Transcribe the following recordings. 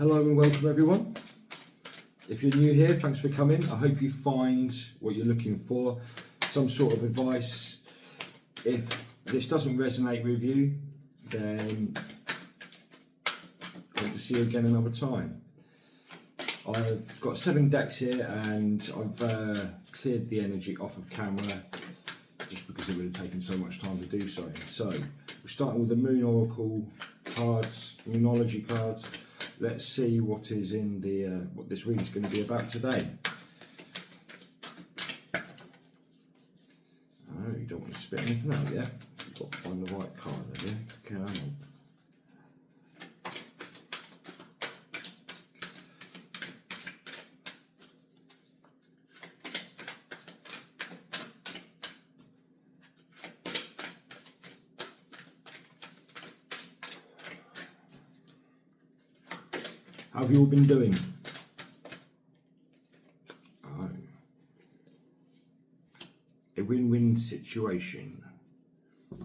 Hello and welcome everyone. If you're new here, thanks for coming. I hope you find what you're looking for, some sort of advice. If this doesn't resonate with you, then hope to see you again another time. I've got 7 decks here and I've cleared the energy off of camera just because it would have taken so much time to do so. So we're starting with the Moon Oracle cards, Moonology cards. Let's see what is in the what this reading is going to be about today. Oh, you don't want to spit anything out yet. You've got to find the right card, have you? Come on. How have you all been doing? Oh. A win-win situation.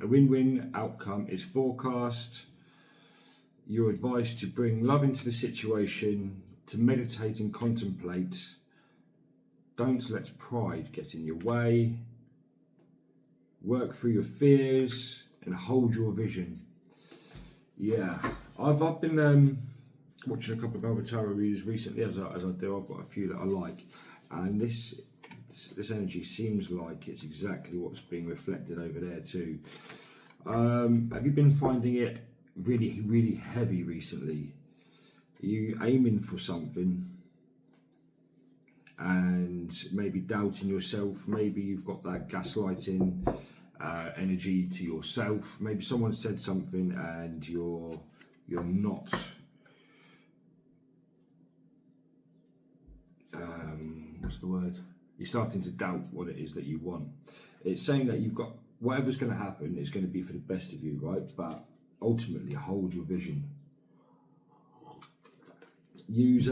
A win-win outcome is forecast. Your advice to bring love into the situation, to meditate and contemplate. Don't let pride get in your way. Work through your fears and hold your vision. Yeah, I've been watching a couple of Avatar reviews recently, as I do. I've got a few that I like, and this energy seems like it's exactly what's being reflected over there too. Have you been finding it really heavy recently? Are you aiming for something and maybe doubting yourself? Maybe you've got that gaslighting energy to yourself. Maybe someone said something and you're not what's the word? You're starting to doubt what it is that you want. It's saying that you've got whatever's going to happen is going to be for the best of you, right? But ultimately, hold your vision. Use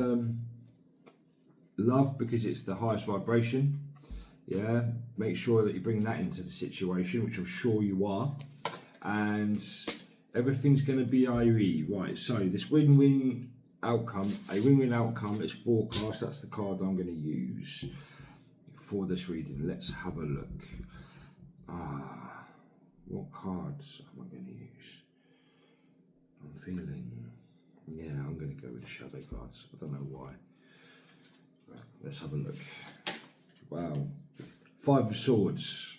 love because it's the highest vibration. Yeah, make sure that you bring that into the situation, which I'm sure you are, and everything's going to be IE, right? So this win-win outcome, a win-win outcome is forecast. That's the card I'm going to use for this reading. Let's have a look. What cards am I going to use? I'm feeling, yeah, I'm going to go with the shadow cards. I don't know why. Right, let's have a look. Wow, 5 of Swords.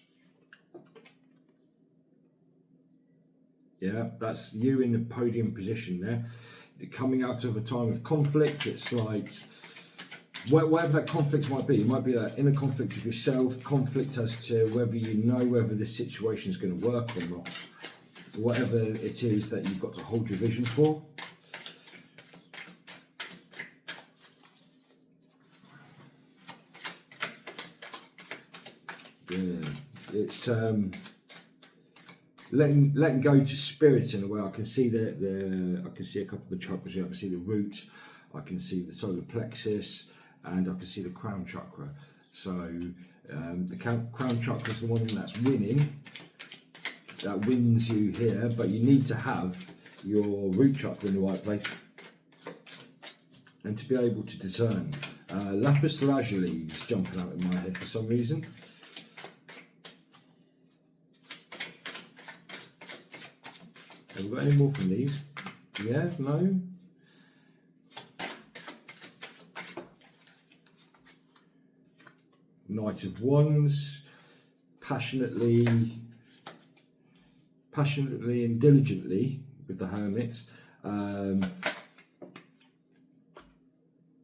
Yeah, that's you in the podium position there. Coming out of a time of conflict. It's like whatever that conflict might be. It might be that inner conflict with yourself, conflict as to whether you know whether this situation is going to work or not. Whatever it is that you've got to hold your vision for. Yeah, it's letting go to spirit in a way. I can see I can see a couple of the chakras here. I can see the root, I can see the solar plexus, and I can see the crown chakra. So the crown chakra is the one that's winning, that wins you here, but you need to have your root chakra in the right place and to be able to discern. Lapis lazuli is jumping out in my head for some reason. Have we got any more from these? Yeah, no? Knight of Wands, passionately and diligently with the Hermit,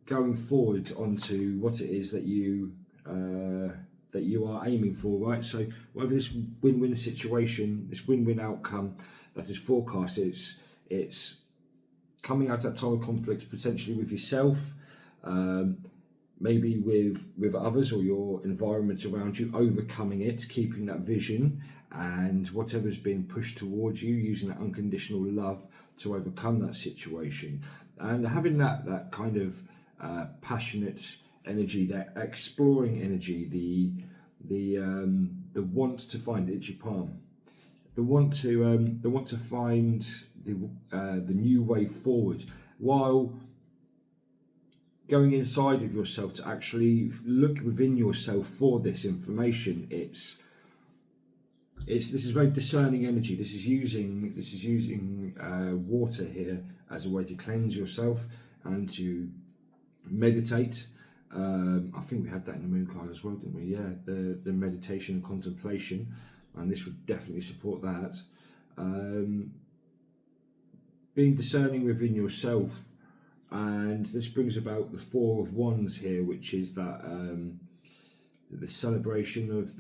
going forward onto what it is that you are aiming for, right? So whatever this win-win situation, this win-win outcome that is forecast, it's coming out at that time of conflict, potentially with yourself, maybe with others or your environment around you, overcoming it, keeping that vision, and whatever's being pushed towards you, using that unconditional love to overcome that situation, and having that kind of passionate energy, that exploring energy, the want to find itchy palm, the want to find the new way forward, while going inside of yourself to actually look within yourself for this information. This is very discerning energy. This is using water here as a way to cleanse yourself and to meditate. I think we had that in the moon card as well, didn't we? Yeah, the meditation and contemplation, and this would definitely support that. Being discerning within yourself, and this brings about the Four of Wands here, which is that the celebration of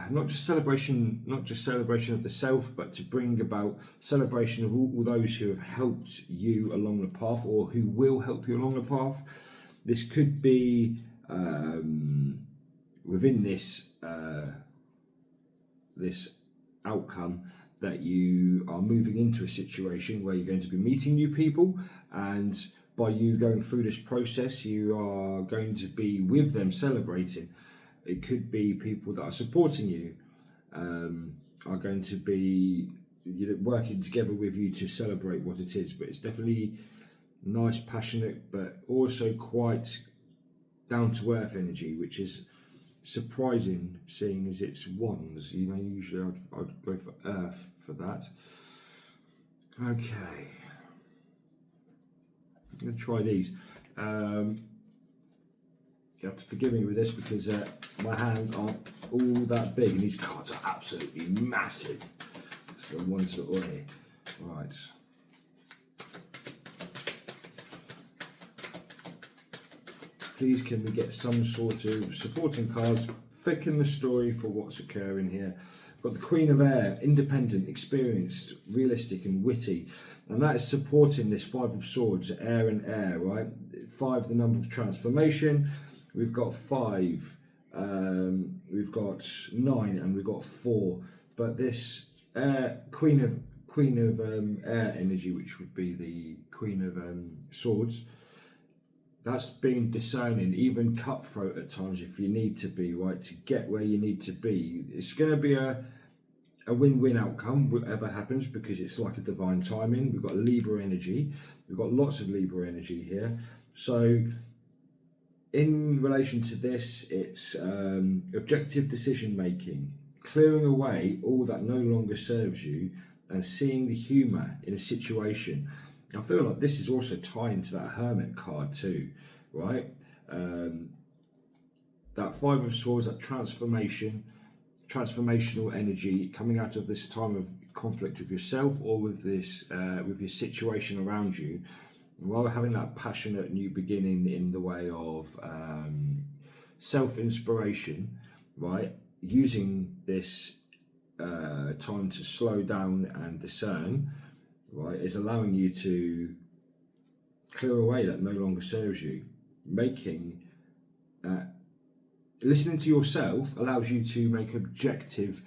not just celebration of the self, but to bring about celebration of all those who have helped you along the path, or who will help you along the path. This could be within this this outcome, that you are moving into a situation where you're going to be meeting new people, and by you going through this process, you are going to be with them celebrating. It could be people that are supporting you, are going to be working together with you to celebrate what it is. But it's definitely nice, passionate, but also quite down-to-earth energy, which is surprising, seeing as it's wands. Usually I'd go for earth for that. Okay, I'm going to try these. You have to forgive me with this because my hands aren't all that big, and these cards are absolutely massive. Let's go one to the way. Right. Please, can we get some sort of supporting cards? Thicken the story for what's occurring here. We've got the Queen of Air, independent, experienced, realistic and witty. And that is supporting this Five of Swords, air and air, right? 5, the number of transformation. We've got 5, we've got 9, and we've got 4. But this Queen of Air energy, which would be the Queen of Swords, that's being discerning, even cutthroat at times if you need to be, right, to get where you need to be. It's going to be a win-win outcome, whatever happens, because it's like a divine timing. We've got Libra energy. We've got lots of Libra energy here. So in relation to this, it's objective decision making, clearing away all that no longer serves you, and seeing the humour in a situation. I feel like this is also tying to that Hermit card too, right? That Five of Swords, that transformational energy coming out of this time of conflict with yourself, or with this with your situation around you, while having that passionate new beginning in the way of self-inspiration, right? Using this time to slow down and discern, right, is allowing you to clear away that no longer serves you. Making listening to yourself allows you to make objective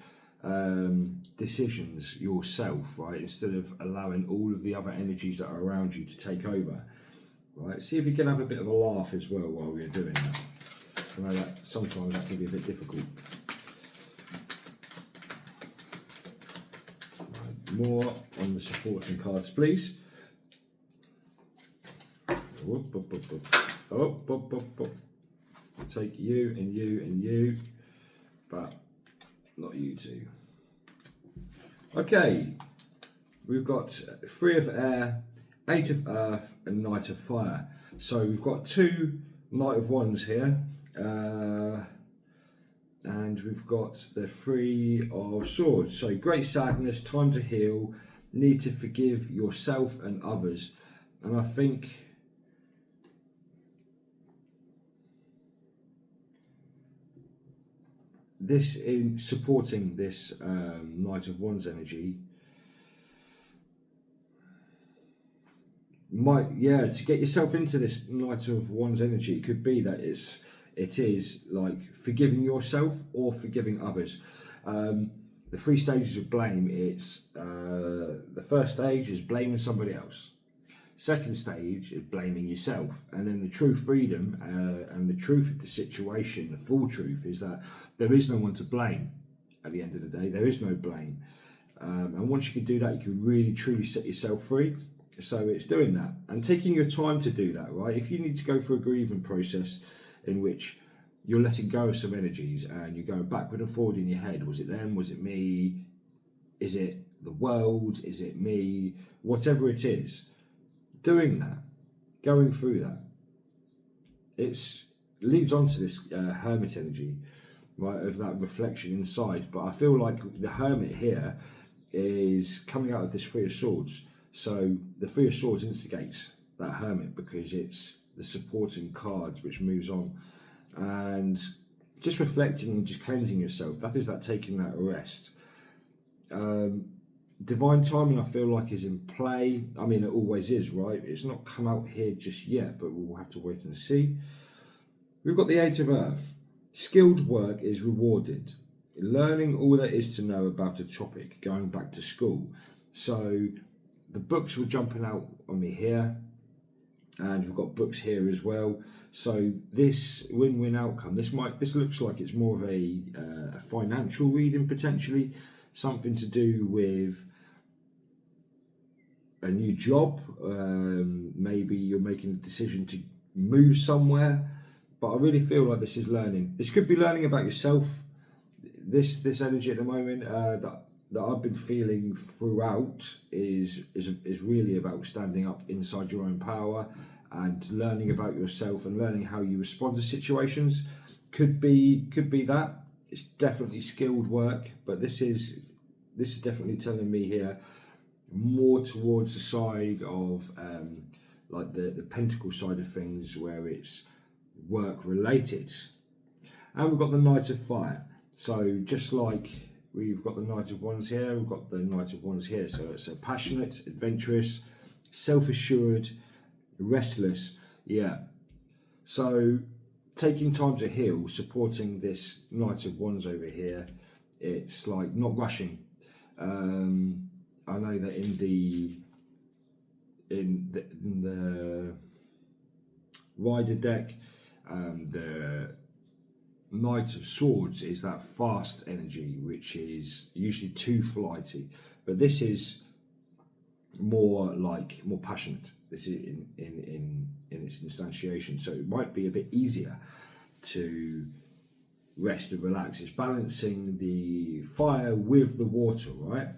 decisions yourself, right, instead of allowing all of the other energies that are around you to take over, right? See if you can have a bit of a laugh as well while we're doing that. I know that sometimes that can be a bit difficult. More on the supporting cards, please. Take you and you and you, but not you two. Okay, we've got 3 of Air, 8 of Earth, and Knight of Fire. So we've got 2 Knight of Wands here, and we've got the 3 of Swords. So great sadness, time to heal, need to forgive yourself and others. And I think this, in supporting this Knight of Wands energy, to get yourself into this Knight of Wands energy, it could be that it is like forgiving yourself or forgiving others. The 3 stages of blame, it's the first stage is blaming somebody else. Second stage is blaming yourself. And then the true freedom and the truth of the situation, the full truth, is that there is no one to blame at the end of the day. There is no blame. And once you can do that, you can really truly set yourself free. So it's doing that and taking your time to do that, right? If you need to go through a grieving process in which you're letting go of some energies and you're going backward and forward in your head, was it them? Was it me? Is it the world? Is it me? Whatever it is, doing that, going through that, it's leads on to this hermit energy, right, of that reflection inside. But I feel like the hermit here is coming out of this Three of Swords. So the Three of Swords instigates that hermit because it's the supporting cards which moves on. And just reflecting and just cleansing yourself, that is that taking that rest. Divine timing, I feel like, is in play. I mean, it always is, right? It's not come out here just yet, but we'll have to wait and see. We've got the Eight of Earth. Skilled work is rewarded. Learning all there is to know about a topic, going back to school. So the books were jumping out on me here, and we've got books here as well. So this win-win outcome, this looks like it's more of a financial reading, potentially something to do with a new job. Maybe you're making a decision to move somewhere, but I really feel like this is learning. This could be learning about yourself. This energy at the moment that I've been feeling throughout is really about standing up inside your own power and learning about yourself and learning how you respond to situations. Could be that. It's definitely skilled work, but this is definitely telling me here more towards the side of like the pentacle side of things, where it's work related. And we've got the Knight of Fire. So just like we've got the Knight of Wands here, we've got the Knight of Wands here. So it's a passionate, adventurous, self-assured, restless. Yeah. So taking time to heal, supporting this Knight of Wands over here. It's like not rushing. I know that in the Rider deck, the Knight of Swords is that fast energy, which is usually too flighty, but this is more passionate. This is in its instantiation, so it might be a bit easier to rest and relax. It's balancing the fire with the water, right?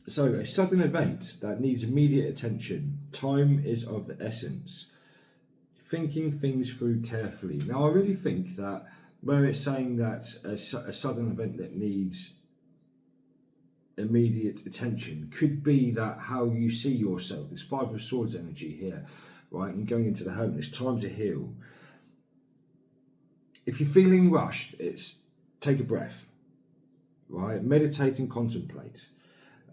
So a sudden event that needs immediate attention. Time is of the essence. Thinking things through carefully. Now, I really think that where it's saying that a sudden event that needs immediate attention could be that how you see yourself. There's Five of Swords energy here, right? And going into the Hermit, it's time to heal. If you're feeling rushed, it's take a breath, right? Meditate and contemplate.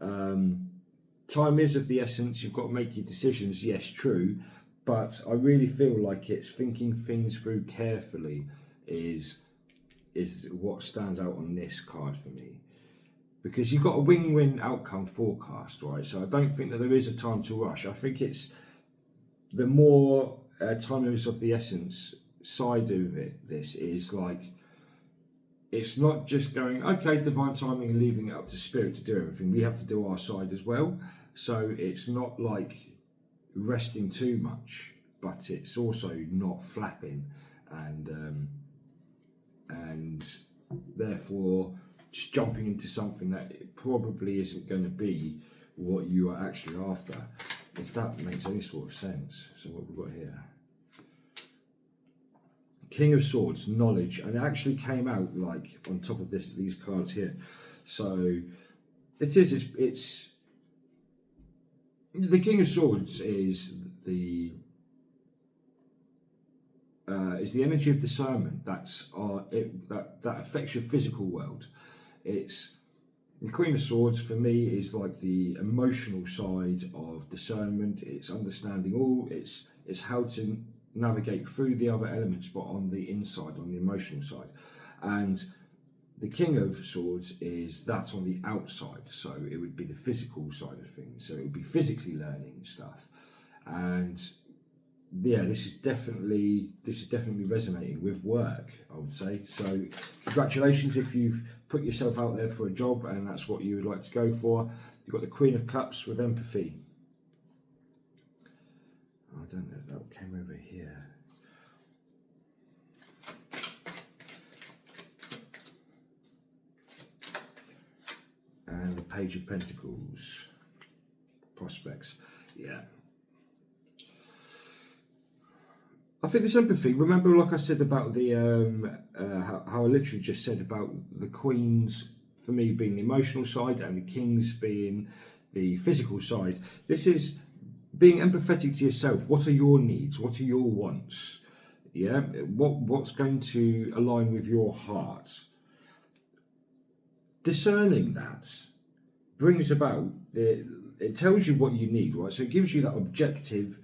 Time is of the essence. You've got to make your decisions. Yes, true. But I really feel like it's thinking things through carefully is what stands out on this card for me. Because you've got a win-win outcome forecast, right? So I don't think that there is a time to rush. I think it's the more time is of the essence side of it. This is like, it's not just going, okay, divine timing and leaving it up to spirit to do everything. We have to do our side as well. So it's not like resting too much, but it's also not flapping and therefore just jumping into something that it probably isn't going to be what you are actually after, if that makes any sort of sense. So what we've got here, King of Swords, knowledge, and it actually came out like on top of these cards here. So it's the King of Swords is the energy of discernment that affects your physical world. It's the Queen of Swords for me is like the emotional side of discernment. It's understanding it's how to navigate through the other elements, but on the inside, on the emotional side. And the King of Swords is that on the outside, so it would be the physical side of things. So it would be physically learning stuff, and yeah, this is definitely resonating with work, I would say. So congratulations if you've put yourself out there for a job and that's what you would like to go for. You've got the Queen of Cups with empathy. I don't know, that came over here. And the Page of Pentacles, prospects, yeah. I think this empathy, remember like I said about the, how I literally just said about the Queens, for me, being the emotional side and the Kings being the physical side. This is being empathetic to yourself. What are your needs? What are your wants? Yeah, what's going to align with your heart? Discerning that brings about, it tells you what you need, right? So it gives you that objective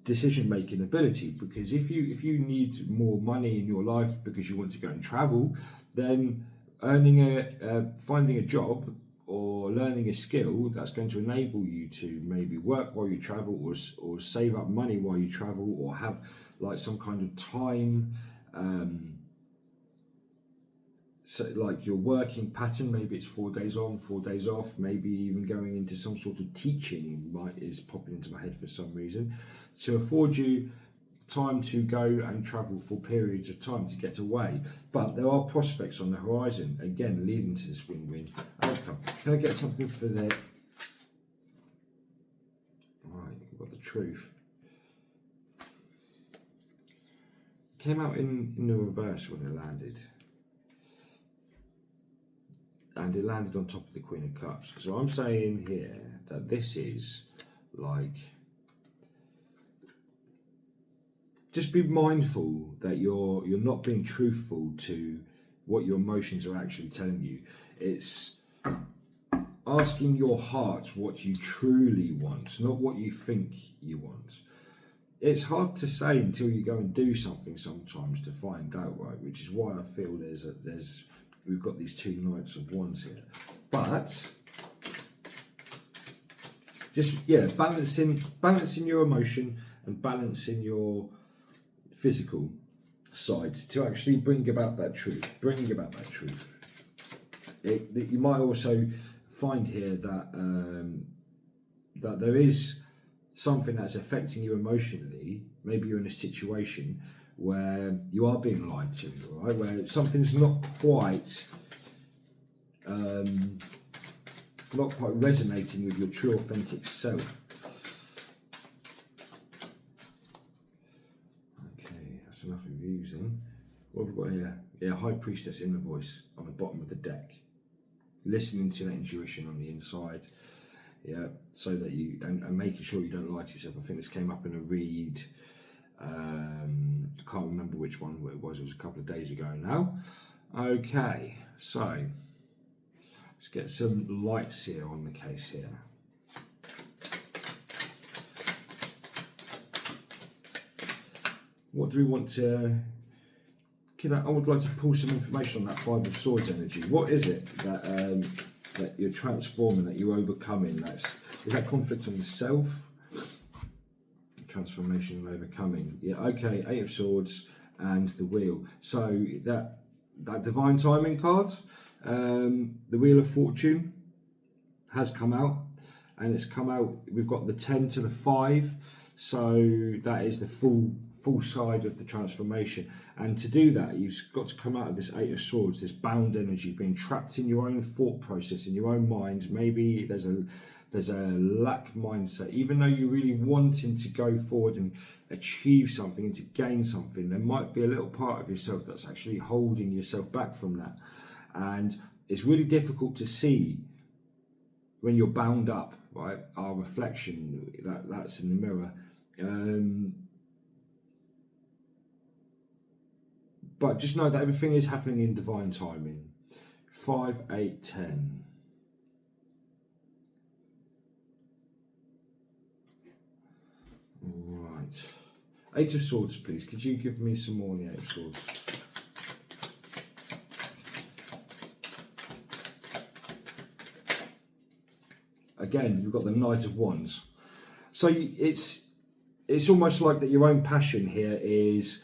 decision-making ability, because if you need more money in your life because you want to go and travel, then finding a job or learning a skill that's going to enable you to maybe work while you travel, or save up money while you travel, or have like some kind of time, so like your working pattern, maybe it's 4 days on, 4 days off, maybe even going into some sort of teaching is popping into my head for some reason, to afford you time to go and travel for periods of time to get away. But there are prospects on the horizon, again, leading to this win-win outcome. Can I get something for that? Right, we've got the Truth. Came out in the reverse when it landed. And it landed on top of the Queen of Cups. So I'm saying here that this is like, just be mindful that you're not being truthful to what your emotions are actually telling you. It's asking your heart what you truly want, not what you think you want. It's hard to say until you go and do something sometimes to find out, right? Which is why I feel we've got these two Knights of Wands here. But just, yeah, balancing your emotion and balancing your physical side to actually bring about that truth. You might also find here that that there is something that's affecting you emotionally. Maybe you're in a situation where you are being lied to, right? Where something's not quite resonating with your true authentic self. Okay, that's enough of using. What have we got here? Yeah, High Priestess inner voice on the bottom of the deck. Listening to that intuition on the inside. Yeah, so that you, and making sure you don't lie to yourself. I think this came up in a read. I can't remember which one it was a couple of days ago now. Okay, so let's get some lights here on the case here. What do we want to, I would like to pull some information on that Five of Swords energy. What is it that you're transforming, that you're overcoming? Is that conflict on the self? Transformation and overcoming. Yeah, okay, Eight of Swords and the Wheel. So that Divine Timing card, the Wheel of Fortune has come out, and it's come out, we've got the 10 to the 5, so that is the full side of the transformation. And to do that, you've got to come out of this Eight of Swords, this bound energy, being trapped in your own thought process, in your own mind. Maybe there's a lack mindset, even though you're really wanting to go forward and achieve something and to gain something, there might be a little part of yourself that's actually holding yourself back from that. And it's really difficult to see when you're bound up, right? Our reflection, that's in the mirror. But just know that everything is happening in divine timing. 5, 8, 10. Right. Eight of Swords, please. Could you give me some more on the Eight of Swords? Again, we've got the Knight of Wands. So it's almost like that your own passion here is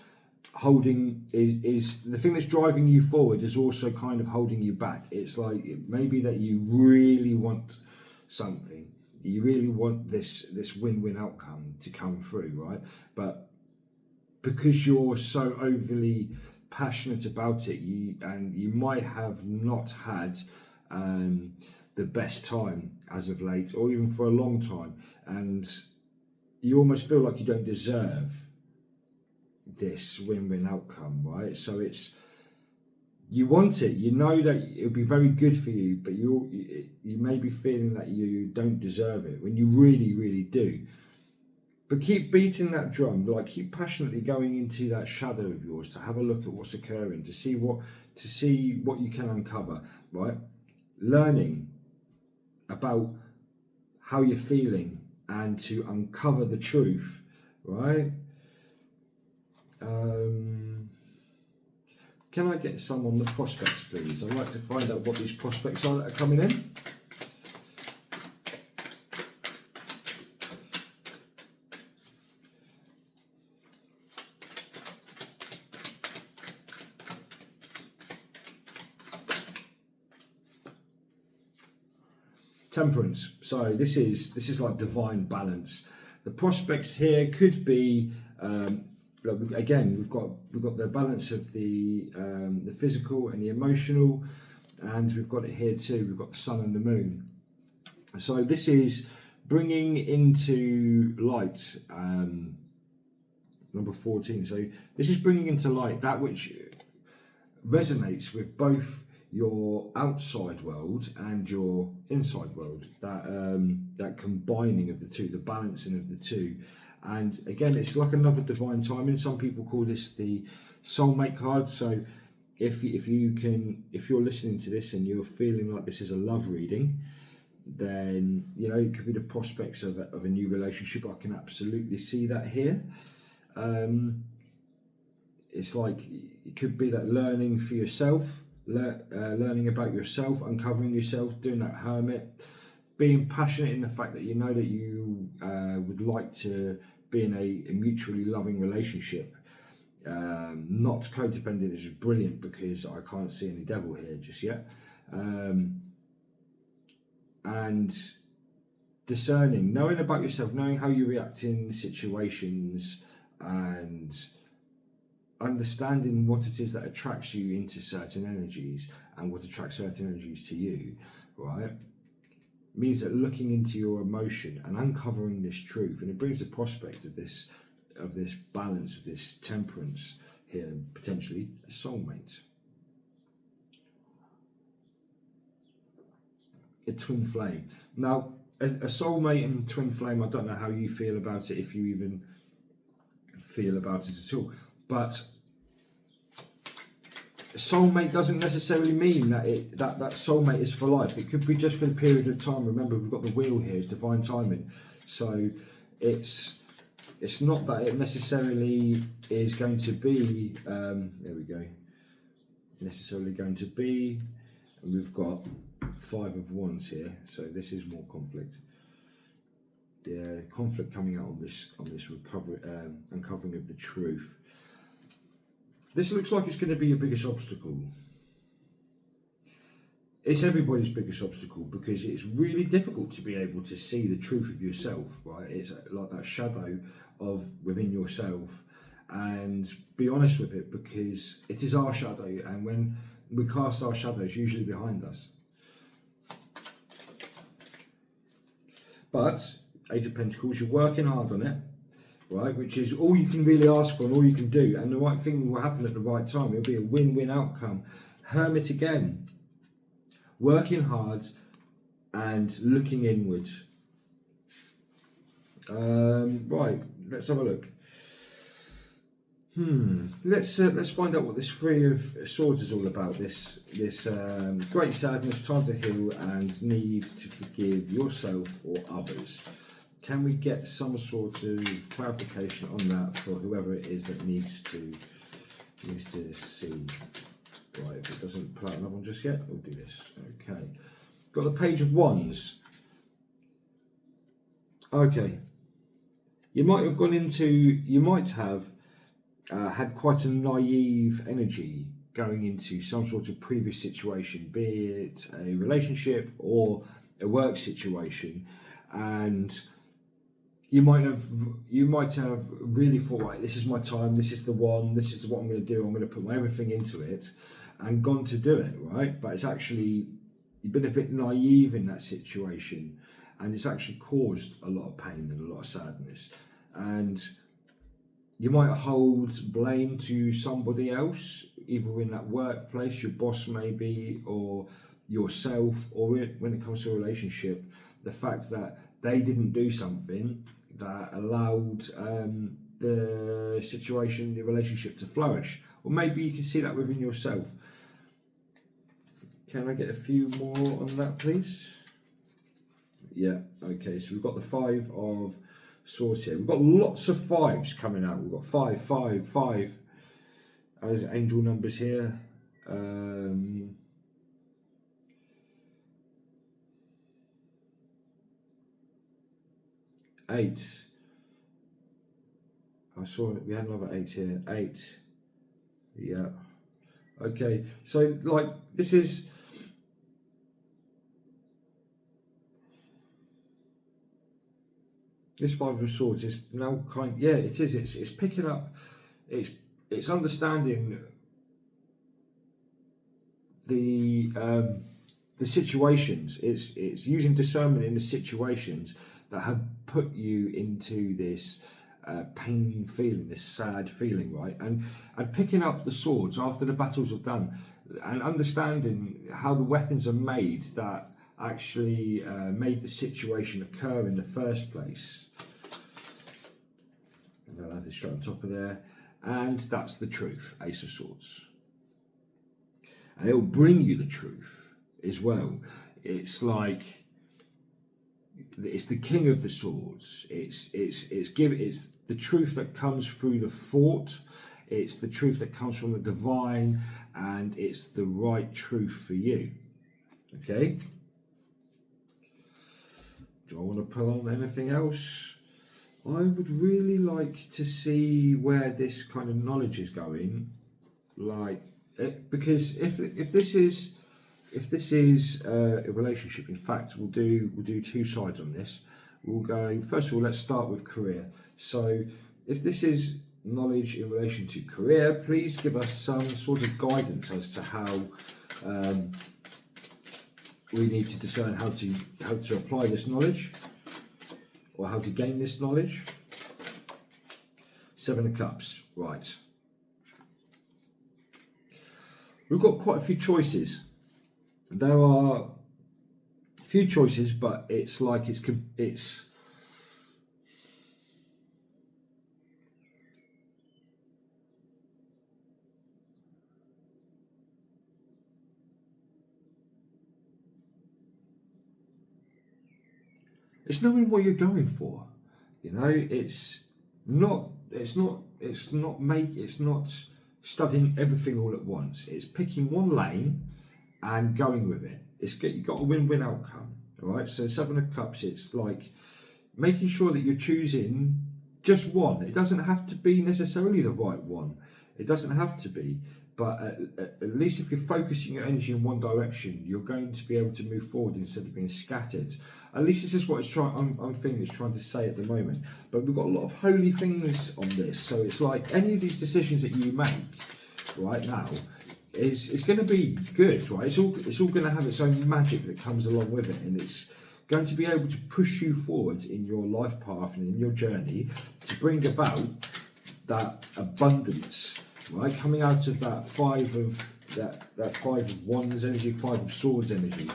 holding is the thing that's driving you forward is also kind of holding you back. It's like maybe that you really want something, you really want this win-win outcome to come through, right? But because you're so overly passionate about it, you might have not had the best time as of late, or even for a long time, and you almost feel like you don't deserve this win-win outcome, right? So you want it, you know that it would be very good for you, but you may be feeling that you don't deserve it when you really do. But keep beating that drum, like keep passionately going into that shadow of yours to have a look at what's occurring, to see what you can uncover, right? Learning about how you're feeling and to uncover the truth, right? Can I get some on the prospects, please? I'd like to find out what these prospects are that are coming in. Temperance. So this is like divine balance. The prospects here could be again, we've got the balance of the physical and the emotional, and we've got it here too. We've got the sun and the moon. So this is bringing into light, number 14. So this is bringing into light that which resonates with both your outside world and your inside world. That combining of the two, the balancing of the two. And again, it's like another divine timing. Some people call this the soulmate card. So if you're listening to this and you're feeling like this is a love reading, then it could be the prospects of a new relationship. I can absolutely see that here. It's like it could be that learning for yourself, learning about yourself, uncovering yourself, doing that hermit, being passionate in the fact that you know that you would like to be in a mutually loving relationship, not codependent, which is brilliant because I can't see any devil here just yet, and discerning, knowing about yourself, knowing how you react in situations, and understanding what it is that attracts you into certain energies and what attracts certain energies to you, right? Means that looking into your emotion and uncovering this truth, and it brings the prospect of this balance, of this temperance here, potentially a soulmate, a twin flame. Now, a soulmate and twin flame, I don't know how you feel about it, if you even feel about it at all, but soulmate doesn't necessarily mean that that soulmate is for life. It could be just for a period of time. Remember, we've got the wheel here, it's divine timing. So it's not that it necessarily is going to be, there we go, necessarily going to be, and we've got 5 of Wands here, so this is more conflict. The conflict coming out on this recovery, uncovering of the truth. This looks like it's going to be your biggest obstacle. It's everybody's biggest obstacle because it's really difficult to be able to see the truth of yourself, right? It's like that shadow of within yourself, and be honest with it, because it is our shadow, and when we cast our shadow, it's usually behind us. But 8 of Pentacles, you're working hard on it, right? Which is all you can really ask for and all you can do. And the right thing will happen at the right time. It'll be a win-win outcome. Hermit again. Working hard and looking inward. Right, let's have a look. Let's find out what this 3 of Swords is all about. This great sadness, time to heal, and need to forgive yourself or others. Can we get some sort of clarification on that for whoever it is that needs to see? Right, if it doesn't pull out another one just yet, we'll do this. Okay, got the Page of Wands. Okay, you might have had quite a naive energy going into some sort of previous situation, be it a relationship or a work situation, and you might have really thought, right, this is my time, this is the one, this is what I'm going to do, I'm going to put my everything into it, and gone to do it, right? But it's actually, you've been a bit naive in that situation, and it's actually caused a lot of pain and a lot of sadness. And you might hold blame to somebody else, either in that workplace, your boss maybe, or yourself, or when it comes to a relationship, the fact that they didn't do something that allowed the situation, the relationship to flourish. Or maybe you can see that within yourself. Can I get a few more on that, please? Yeah, okay, so we've got the 5 of Swords here. We've got lots of 5s coming out. We've got 5, 5, 5 as angel numbers here. 8. I saw it. We had another 8 here. 8. Yeah. Okay. So like this is. This 5 of Swords is now it is. It's picking up. It's understanding the situations. It's using discernment in the situations that have put you into this pain feeling, this sad feeling, right? And picking up the swords after the battles are done, and understanding how the weapons are made that actually made the situation occur in the first place. And I'll add this straight on top of there. And that's the truth, Ace of Swords. And it will bring you the truth as well. It's like, it's the King of the Swords. It's the truth that comes through the thought. It's the truth that comes from the divine, and it's the right truth for you. Okay? Do I want to pull on anything else? I would really like to see where this kind of knowledge is going, because if this is a relationship, in fact, we'll do 2 sides on this. We'll go, first of all, let's start with career. So if this is knowledge in relation to career, please give us some sort of guidance as to how we need to discern how to apply this knowledge, or how to gain this knowledge. 7 of Cups, right. We've got quite a few choices. There are a few choices, but it's like it's knowing what you're going for. You know, it's not studying everything all at once. It's picking one lane and going with it. You've got a win-win outcome. All right. So 7 of Cups, it's like making sure that you're choosing just one. It doesn't have to be necessarily the right one. It doesn't have to be. But at least if you're focusing your energy in one direction, you're going to be able to move forward instead of being scattered. At least this is what I'm thinking it's trying to say at the moment. But we've got a lot of holy things on this. So it's like any of these decisions that you make right now, it's going to be good, right? It's all going to have its own magic that comes along with it, and it's going to be able to push you forward in your life path and in your journey to bring about that abundance, right? Coming out of that 5 of Wands energy, 5 of Swords energy,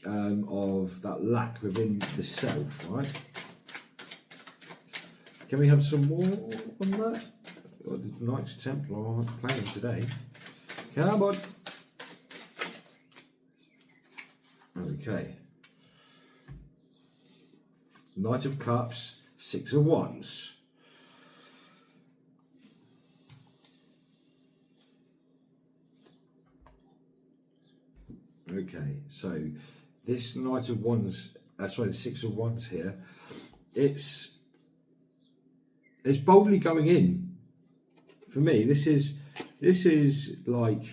of that lack within the self, right? Can we have some more on that? Oh, the Knights Templar aren't playing today. Come on. Okay. Knight of Cups, 6 of Wands. Okay, so this Knight of Wands, sorry, the 6 of Wands here, it's boldly going in for me, this is like,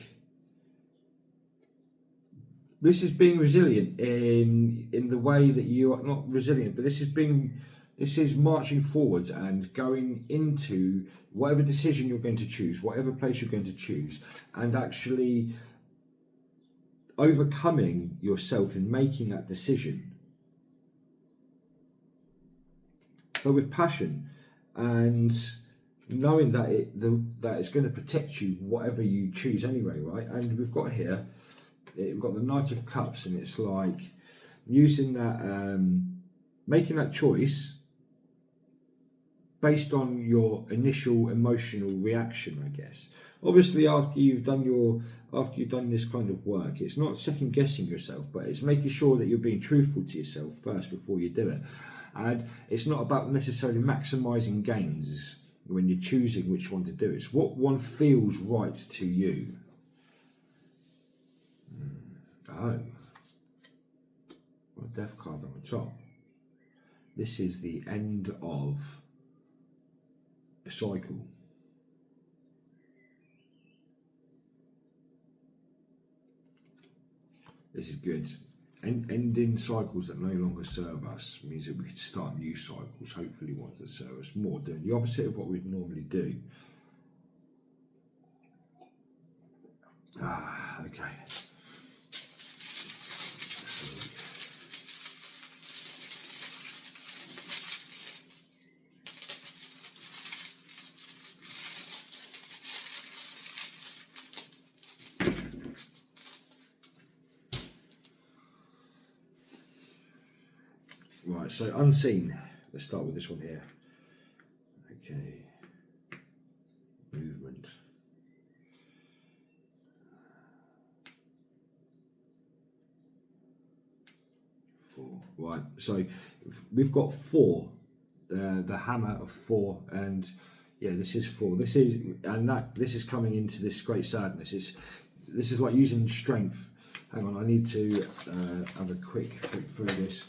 this is being resilient in the way that you are not resilient, but this is marching forwards and going into whatever decision you're going to choose, whatever place you're going to choose, and actually overcoming yourself in making that decision, but with passion, and knowing that that it's going to protect you whatever you choose anyway, right? And we've got here, we've got the Knight of Cups, and it's like using that, making that choice based on your initial emotional reaction, I guess. Obviously, after you've done this kind of work, it's not second guessing yourself, but it's making sure that you're being truthful to yourself first before you do it. And it's not about necessarily maximizing gains when you're choosing which one to do. It's what one feels right to you. Oh, well, Death card on the top. This is the end of a cycle. This is good. Ending cycles that no longer serve us means that we can start new cycles, hopefully ones that serve us more, doing the opposite of what we'd normally do. Okay. Right, so unseen. Let's start with this one here. Okay. Movement. Four. Right, so we've got four. The hammer of four, and yeah, this is four. This is coming into this great sadness. This is like using strength. Hang on, I need to have a quick through this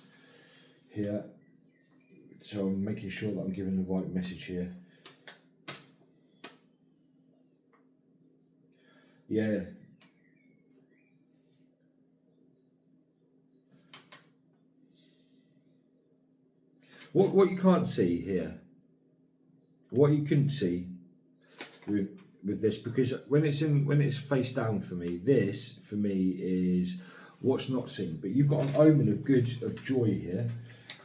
here, so I'm making sure that I'm giving the right message here. Yeah. What you can't see here, what you couldn't see with this, because when it's face down for me, this for me is what's not seen. But you've got an omen of joy here,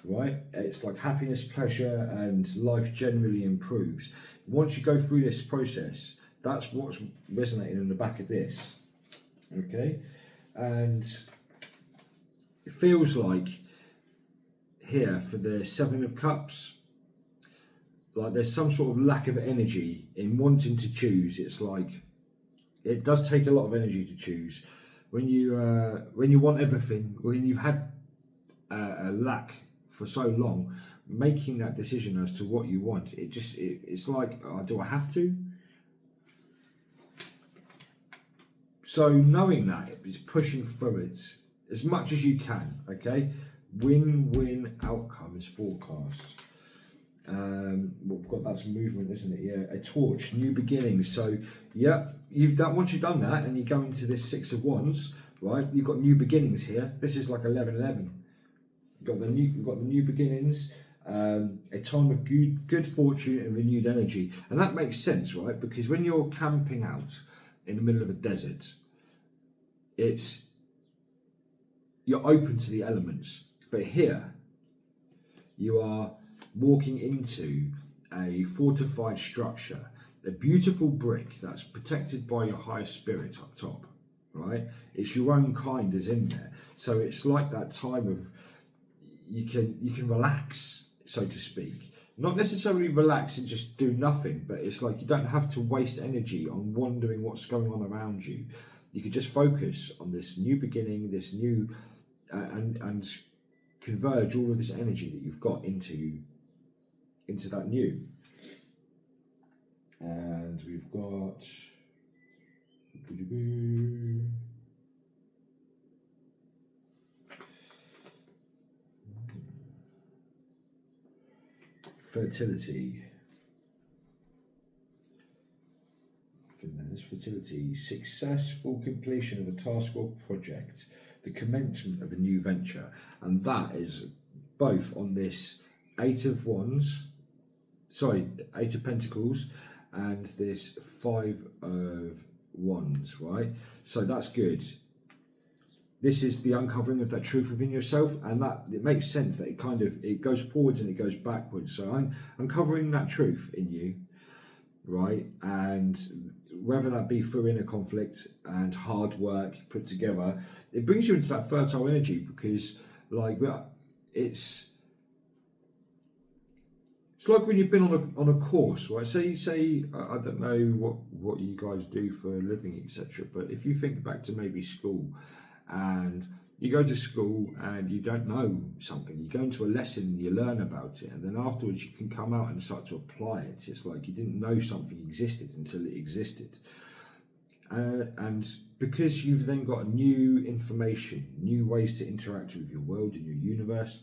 right? It's like happiness, pleasure, and life generally improves. Once you go through this process, that's what's resonating in the back of this, okay? And it feels like here for the Seven of Cups, like there's some sort of lack of energy in wanting to choose. It's like it does take a lot of energy to choose when you want everything, when you've had a lack for so long. Making that decision as to what you want, it's like, oh, do I have to? So knowing that is pushing through it as much as you can. Okay, win-win outcome is forecast. We've got, that's movement, isn't it? Yeah, a torch, new beginnings. So yeah, once you've done that and you go into this Six of Wands, right? You've got new beginnings here. This is like 11-11. You've got the new beginnings, a time of good fortune and renewed energy, and that makes sense, right? Because when you're camping out in the middle of a desert, you're open to the elements, but here you are walking into a fortified structure, a beautiful brick that's protected by your higher spirit up top, right? It's your own kind is in there, so it's like that time of you can relax, so to speak. Not necessarily relax and just do nothing, but it's like you don't have to waste energy on wondering what's going on around you. You can just focus on this new beginning, this new and converge all of this energy that you've got into that new. And we've got fertility. fertility, successful completion of a task or project, the commencement of a new venture. And that is both on this Eight of Pentacles and this Five of Wands, right? So that's good. This is the uncovering of that truth within yourself, and that it makes sense that it goes forwards and it goes backwards. So I'm uncovering that truth in you, right? And whether that be through inner conflict and hard work put together, it brings you into that fertile energy, because like it's like when you've been on a course, right? Say I don't know what you guys do for a living, etc. But if you think back to maybe school, and you go to school and you don't know something, you go into a lesson, you learn about it, and then afterwards you can come out and start to apply it. It's like you didn't know something existed until it existed. And because you've then got new information, new ways to interact with your world and your universe,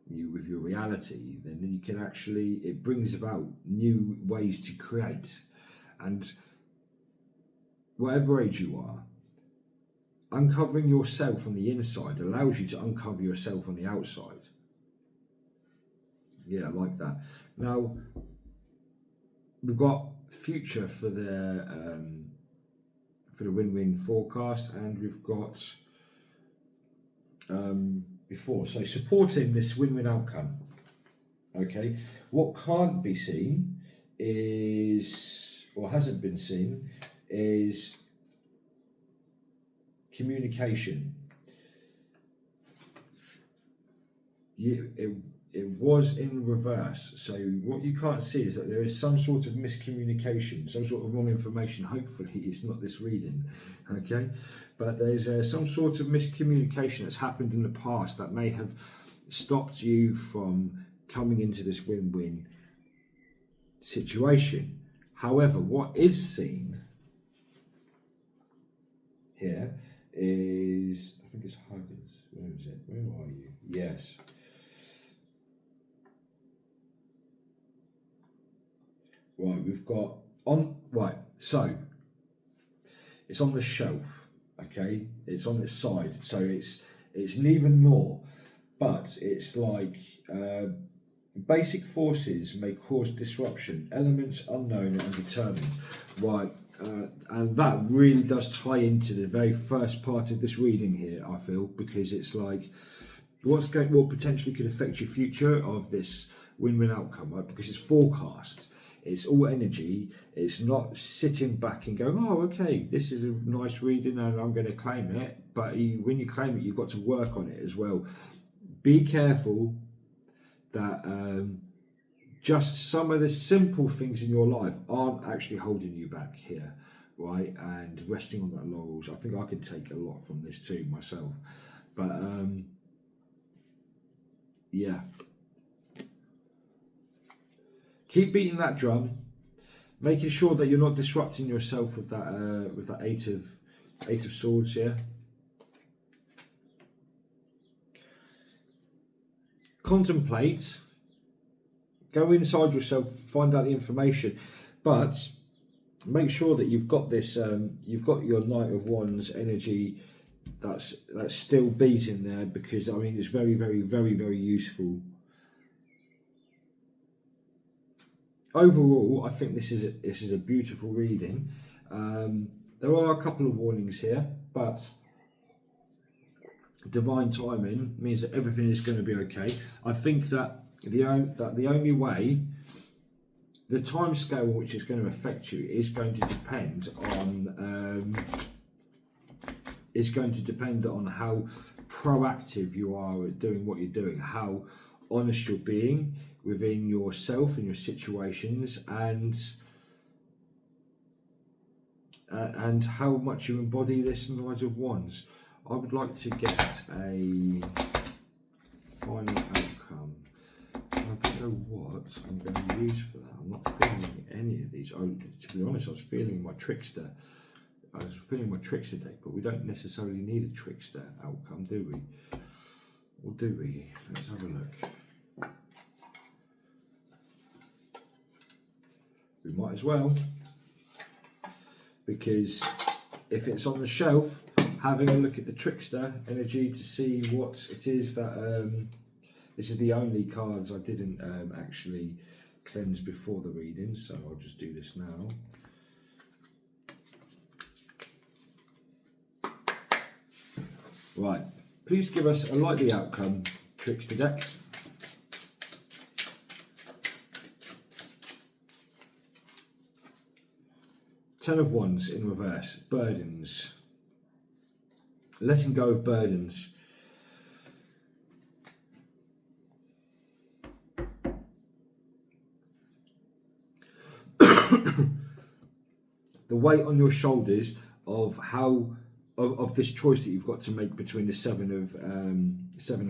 with your reality, then you can actually, it brings about new ways to create. And whatever age you are, uncovering yourself on the inside allows you to uncover yourself on the outside. Yeah, I like that. Now, we've got future for the win-win forecast, and we've got before. So supporting this win-win outcome. Okay, what can't be seen is, or hasn't been seen, is communication. It was in reverse. So what you can't see is that there is some sort of miscommunication, some sort of wrong information. Hopefully it's not this reading, okay? But there's some sort of miscommunication that's happened in the past that may have stopped you from coming into this win-win situation. However, what is seen here is, I think it's Huggins. Where is it? Where are you? Yes. Right, we've got so it's on the shelf, okay? It's on its side, so it's neither nor, but it's like basic forces may cause disruption, elements unknown and determined, right? And that really does tie into the very first part of this reading here, I feel, because it's like what potentially could affect your future of this win-win outcome, right? Because it's forecast. It's all energy. It's not sitting back and going, oh, okay, this is a nice reading and I'm going to claim it. But when you claim it, you've got to work on it as well. Be careful that just some of the simple things in your life aren't actually holding you back here, right? And resting on that laurels. I think I could take a lot from this too myself. But yeah. Keep beating that drum, making sure that you're not disrupting yourself with that eight of swords here. Contemplate, go inside yourself, find out the information, but make sure that you've got this. You've got your Knight of Wands energy that's still beating there, because I mean it's very, very, very, very useful. Overall, I think this is a beautiful reading. There are a couple of warnings here, but divine timing means that everything is going to be okay. I think that the only way, the time scale which is going to affect you is going to depend on how proactive you are at doing what you're doing, how honest you're being within yourself and your situations, and how much you embody this Knight of Wands. I would like to get a final outcome. I don't know what I'm going to use for that. I'm not feeling any of these. To be honest, I was feeling my trickster. I was feeling my trickster deck, but we don't necessarily need a trickster outcome, do we? Or do we? Let's have a look. We might as well, because if it's on the shelf, having a look at the Trickster energy to see what it is that this is the only cards I didn't actually cleanse before the reading, so I'll just do this now. Right, please give us a likely outcome, Trickster deck. Ten of Wands in reverse, burdens. Letting go of burdens. The weight on your shoulders of how of this choice that you've got to make between the Seven of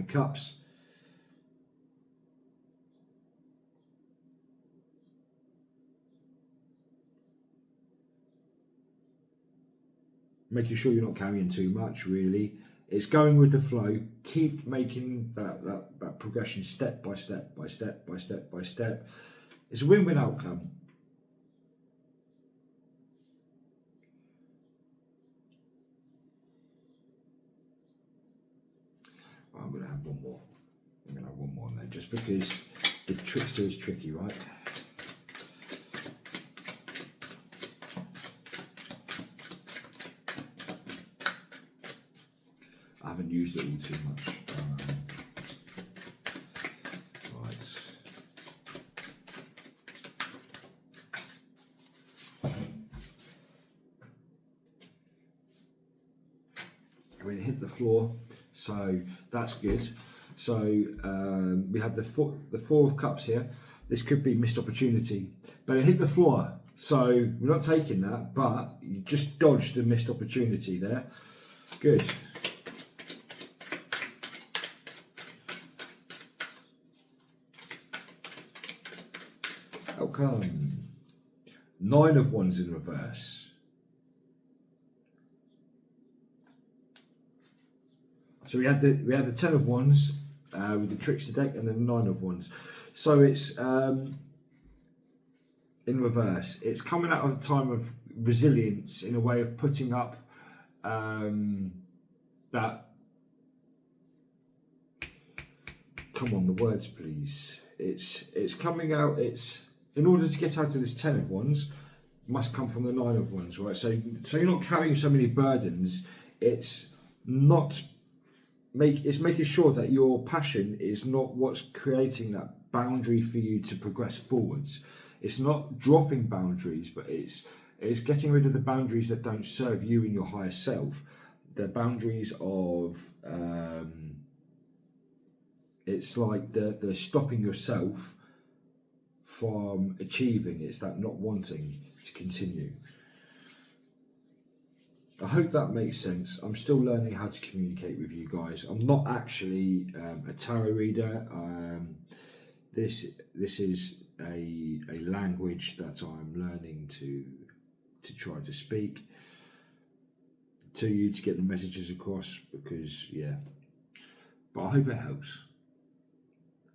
Cups. Making sure you're not carrying too much, really. It's going with the flow. Keep making that progression step by step by step by step by step. It's a win-win outcome. I'm going to have one more. I'm going to have one more on there, just because the Trickster is tricky, right? I haven't used it all too much. Right. I mean, it hit the floor, so that's good. So we have the Four of Cups here. This could be missed opportunity, but it hit the floor, so we're not taking that, but you just dodged a missed opportunity there. Good. Outcome. Nine of Wands in reverse. So we had the Ten of Wands with the Trickster deck, and then Nine of Wands. So it's in reverse. It's coming out of a time of resilience, in a way of putting up that. Come on, the words, please. It's coming out. It's in order to get out of this Ten of Wands, must come from the Nine of Wands, right? So you're not carrying so many burdens. It's making sure that your passion is not what's creating that boundary for you to progress forwards. It's not dropping boundaries, but it's getting rid of the boundaries that don't serve you and your higher self. The boundaries of it's like the stopping yourself from achieving. It's that not wanting to continue. I hope that makes sense. I'm still learning how to communicate with you guys. I'm not actually a tarot reader. This is a language that I'm learning to try to speak to you, to get the messages across, because yeah. But I hope it helps.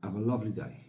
Have a lovely day.